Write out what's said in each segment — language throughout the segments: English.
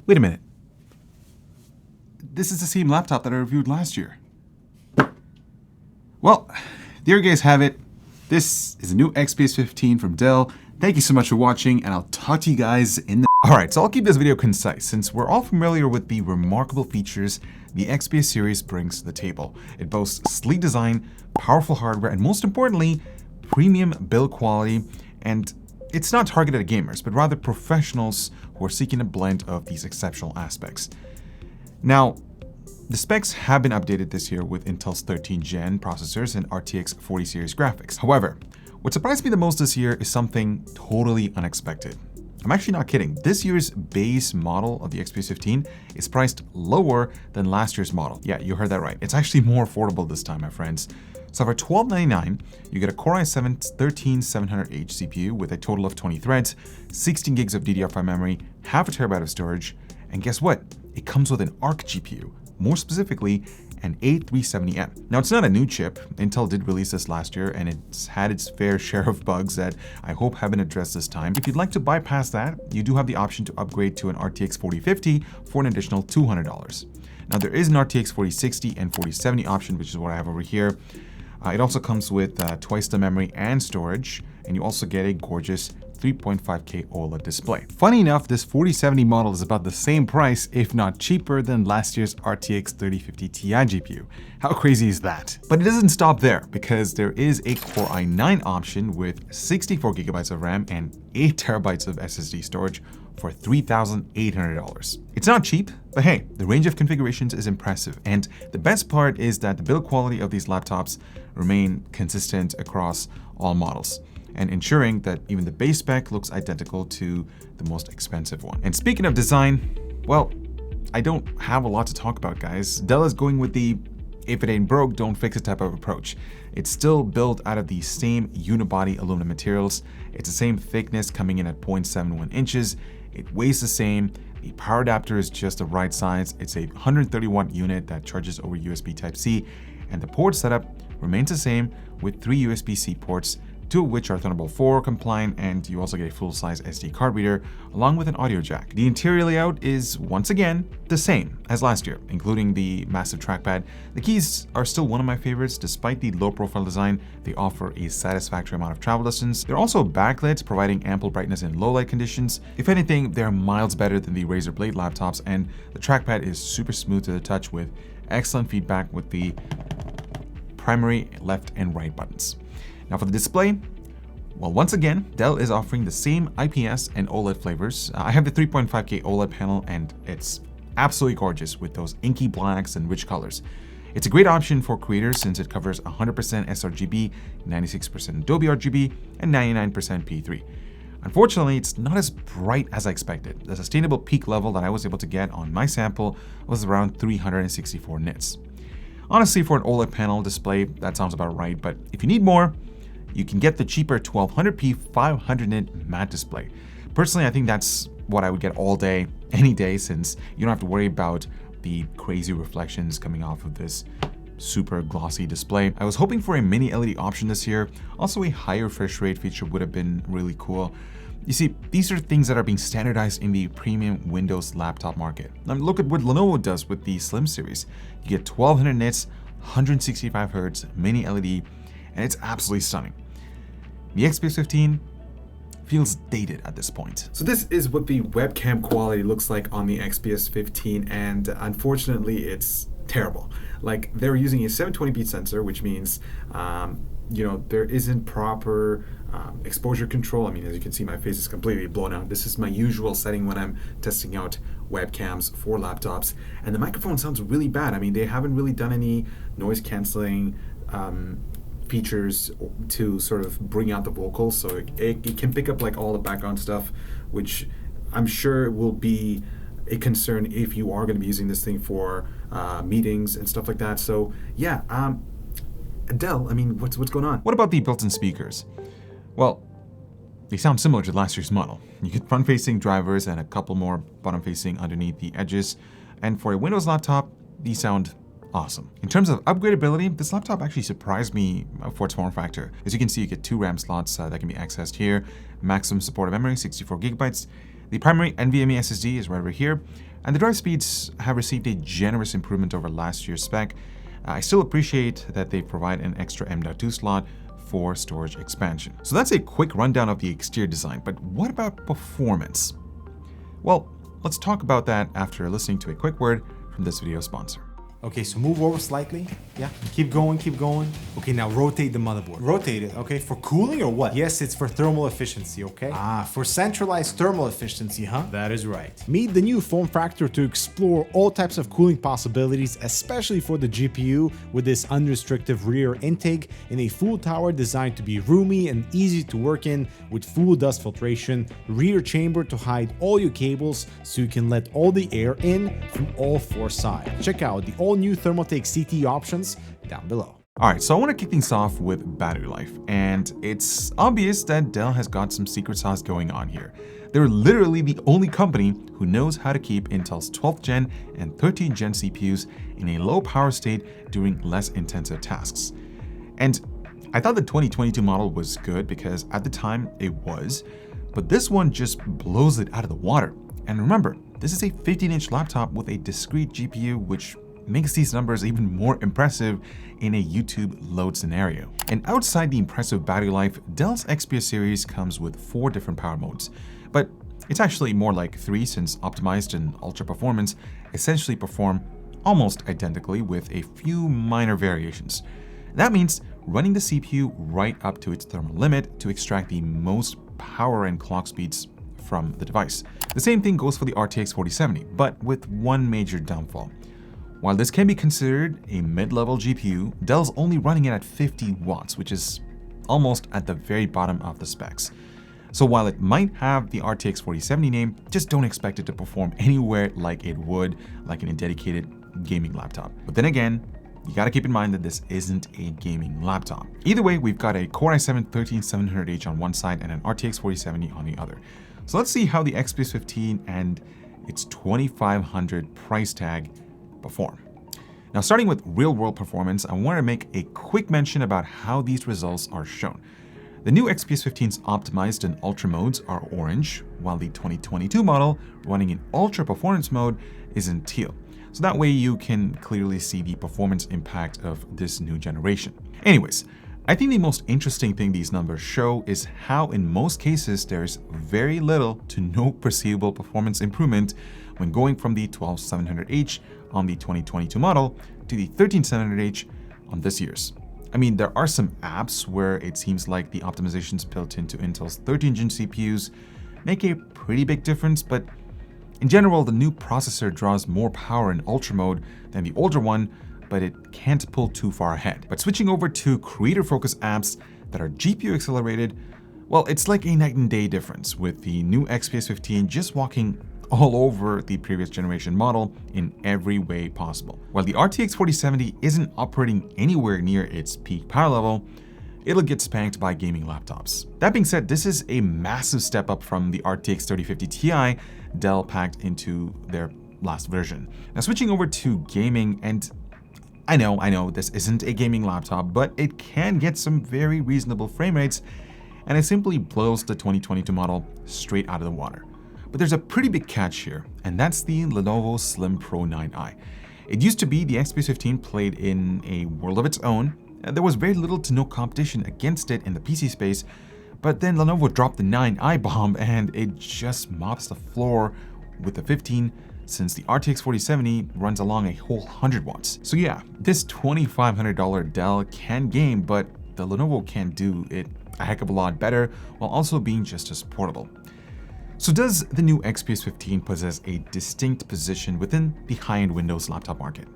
Wait a minute. This is the same laptop that I reviewed last year. Well, there you guys have it. This is a new XPS 15 from Dell. Thank you so much for watching, and I'll talk to you guys in the... Alright, so I'll keep this video concise since we're all familiar with the remarkable features the XPS series brings to the table. It boasts sleek design, powerful hardware, and most importantly, premium build quality. And it's not targeted at gamers, but rather professionals who are seeking a blend of these exceptional aspects. Now, the specs have been updated this year with Intel's 13th gen processors and RTX 40 series graphics. However, what surprised me the most this year is something totally unexpected. I'm actually not kidding. This year's base model of the XPS 15 is priced lower than last year's model. Yeah, you heard that right. It's actually more affordable this time, my friends. So for $1299, you get a Core i7-13700H CPU with a total of 20 threads, 16 gigs of DDR5 memory, half a terabyte of storage, and guess what? It comes with an Arc GPU, more specifically, an A370M. Now, it's not a new chip. Intel did release this last year, and it's had its fair share of bugs that I hope have been addressed this time. If you'd like to bypass that, you do have the option to upgrade to an RTX 4050 for an additional $200. Now, there is an RTX 4060 and 4070 option, which is what I have over here. It also comes with twice the memory and storage, and you also get a gorgeous 3.5K OLED display. Funny enough, this 4070 model is about the same price, if not cheaper, than last year's RTX 3050 Ti GPU. How crazy is that? But it doesn't stop there, because there is a Core i9 option with 64 gigabytes of RAM and 8 terabytes of SSD storage for $3,800. It's not cheap, but hey, the range of configurations is impressive. And the best part is that the build quality of these laptops remain consistent across all models, and ensuring that even the base spec looks identical to the most expensive one. And speaking of design, well, I don't have a lot to talk about, guys. Dell is going with the if it ain't broke, don't fix it type of approach. It's still built out of the same unibody aluminum materials. It's the same thickness, coming in at 0.71 inches. It weighs the same. The power adapter is just the right size. It's a 130 watt unit that charges over USB Type-C, and the port setup remains the same with 3 USB-C ports, 2 of which are Thunderbolt 4 compliant, and you also get a full-size SD card reader along with an audio jack. The interior layout is once again the same as last year, including the massive trackpad. The keys are still one of my favorites. Despite the low-profile design, they offer a satisfactory amount of travel distance. They're also backlit, providing ample brightness in low light conditions. If anything, they're miles better than the Razer Blade laptops, and the trackpad is super smooth to the touch with excellent feedback with the primary left and right buttons. Now for the display, well, once again, Dell is offering the same IPS and OLED flavors. I have the 3.5K OLED panel, and it's absolutely gorgeous with those inky blacks and rich colors. It's a great option for creators since it covers 100% sRGB, 96% Adobe RGB, and 99% P3. Unfortunately, it's not as bright as I expected. The sustainable peak level that I was able to get on my sample was around 364 nits. Honestly, for an OLED panel display, that sounds about right, but if you need more, you can get the cheaper 1200p 500 nit matte display. Personally, I think that's what I would get all day, any day, since you don't have to worry about the crazy reflections coming off of this super glossy display. I was hoping for a mini LED option this year. Also, a higher refresh rate feature would have been really cool. You see, these are things that are being standardized in the premium Windows laptop market. Now look at what Lenovo does with the Slim series. You get 1200 nits, 165 Hz, mini LED, and it's absolutely stunning. The XPS 15 feels dated at this point. So this is what the webcam quality looks like on the XPS 15, and unfortunately it's terrible. Like, they're using a 720p sensor, which means there isn't proper exposure control. I mean, as you can see, my face is completely blown out. This is my usual setting when I'm testing out webcams for laptops, and the microphone sounds really bad. I mean, they haven't really done any noise canceling features to sort of bring out the vocals, so it can pick up like all the background stuff, which I'm sure will be a concern if you are going to be using this thing for meetings and stuff like that. So yeah, Dell, I mean, what's going on? What about the built-in speakers? Well, they sound similar to last year's model. You get front-facing drivers and a couple more bottom-facing underneath the edges, and for a Windows laptop, these sound awesome. In terms of upgradability, this laptop actually surprised me for its form factor. As you can see, you get 2 RAM slots that can be accessed here. Maximum supported memory, 64 gigabytes. The primary NVMe SSD is right over here. And the drive speeds have received a generous improvement over last year's spec. I still appreciate that they provide an extra M.2 slot for storage expansion. So that's a quick rundown of the exterior design, but what about performance? Well, let's talk about that after listening to a quick word from this video sponsor. Okay, so move over slightly. Yeah, keep going, keep going. Okay, now rotate the motherboard. Rotate it, okay? For cooling or what? Yes, it's for thermal efficiency, okay? Ah, for centralized thermal efficiency, huh? That is right. Meet the new form factor to explore all types of cooling possibilities, especially for the GPU, with this unrestricted rear intake in a full tower designed to be roomy and easy to work in with full dust filtration, rear chamber to hide all your cables so you can let all the air in from all four sides. Check out the all-new Thermaltake CT options down below. All right, so I want to kick things off with battery life, and it's obvious that Dell has got some secret sauce going on here. They're literally the only company who knows how to keep Intel's 12th gen and 13th gen CPUs in a low power state during less intensive tasks. And I thought the 2022 model was good because at the time it was, but this one just blows it out of the water. And remember, this is a 15-inch laptop with a discrete GPU, which makes these numbers even more impressive in a YouTube load scenario. And outside the impressive battery life, Dell's XPS series comes with 4 different power modes, but it's actually more like 3 since optimized and ultra performance essentially perform almost identically with a few minor variations. That means running the CPU right up to its thermal limit to extract the most power and clock speeds from the device. The same thing goes for the RTX 4070, but with one major downfall. While this can be considered a mid-level GPU, Dell's only running it at 50 watts, which is almost at the very bottom of the specs. So while it might have the RTX 4070 name, just don't expect it to perform anywhere like it would like in a dedicated gaming laptop. But then again, you gotta keep in mind that this isn't a gaming laptop. Either way, we've got a Core i7-13700H on one side and an RTX 4070 on the other. So let's see how the XPS 15 and its $2,500 price tag perform. Now, starting with real-world performance, I want to make a quick mention about how these results are shown. The new XPS 15's optimized and ultra modes are orange, while the 2022 model running in ultra performance mode is in teal. So that way you can clearly see the performance impact of this new generation. Anyways, I think the most interesting thing these numbers show is how in most cases there's very little to no perceivable performance improvement when going from the 12700H on the 2022 model to the 13700H on this year's. I mean, there are some apps where it seems like the optimizations built into Intel's 13th gen CPUs make a pretty big difference, but in general, the new processor draws more power in ultra mode than the older one, but it can't pull too far ahead. But switching over to creator-focused apps that are GPU accelerated, well, it's like a night and day difference, with the new XPS 15 just walking all over the previous generation model in every way possible. While the RTX 4070 isn't operating anywhere near its peak power level, it'll get spanked by gaming laptops. That being said, this is a massive step up from the RTX 3050 Ti Dell packed into their last version. Now, switching over to gaming, and I know this isn't a gaming laptop, but it can get some very reasonable frame rates, and it simply blows the 2022 model straight out of the water. But there's a pretty big catch here, and that's the Lenovo Slim Pro 9i. It used to be the XPS 15 played in a world of its own. There was very little to no competition against it in the PC space, but then Lenovo dropped the 9i bomb and it just mops the floor with the 15 since the RTX 4070 runs along a whole 100 watts. So yeah, this $2,500 Dell can game, but the Lenovo can do it a heck of a lot better while also being just as portable. So does the new XPS 15 possess a distinct position within the high-end Windows laptop market?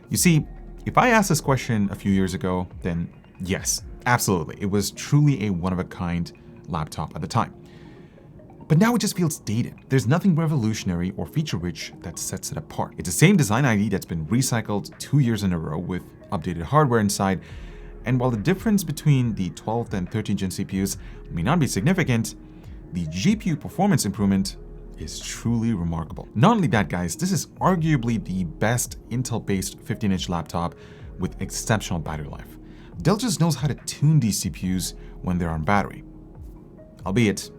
You see, if I asked this question a few years ago, then yes, absolutely. It was truly a one-of-a-kind laptop at the time. But now it just feels dated. There's nothing revolutionary or feature-rich that sets it apart. It's the same design ID that's been recycled 2 years in a row with updated hardware inside. And while the difference between the 12th and 13th gen CPUs may not be significant, the GPU performance improvement is truly remarkable. Not only that, guys, this is arguably the best Intel-based 15-inch laptop with exceptional battery life. Dell just knows how to tune these CPUs when they're on battery. Albeit,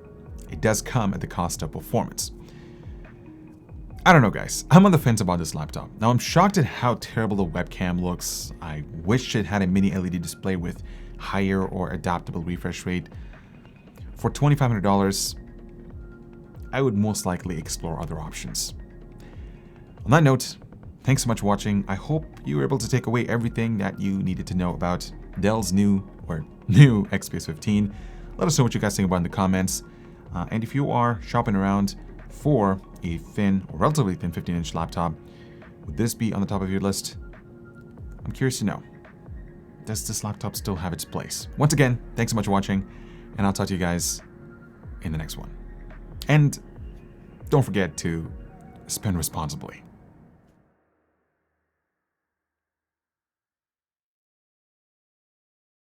it does come at the cost of performance. I don't know, guys. I'm on the fence about this laptop. Now, I'm shocked at how terrible the webcam looks. I wish it had a mini LED display with higher or adaptable refresh rate. For $2,500, I would most likely explore other options. On that note, thanks so much for watching. I hope you were able to take away everything that you needed to know about Dell's new XPS 15. Let us know what you guys think about in the comments. And if you are shopping around for a thin or relatively thin 15-inch laptop, would this be on the top of your list? I'm curious to know. Does this laptop still have its place? Once again, thanks so much for watching, and I'll talk to you guys in the next one. And don't forget to spend responsibly.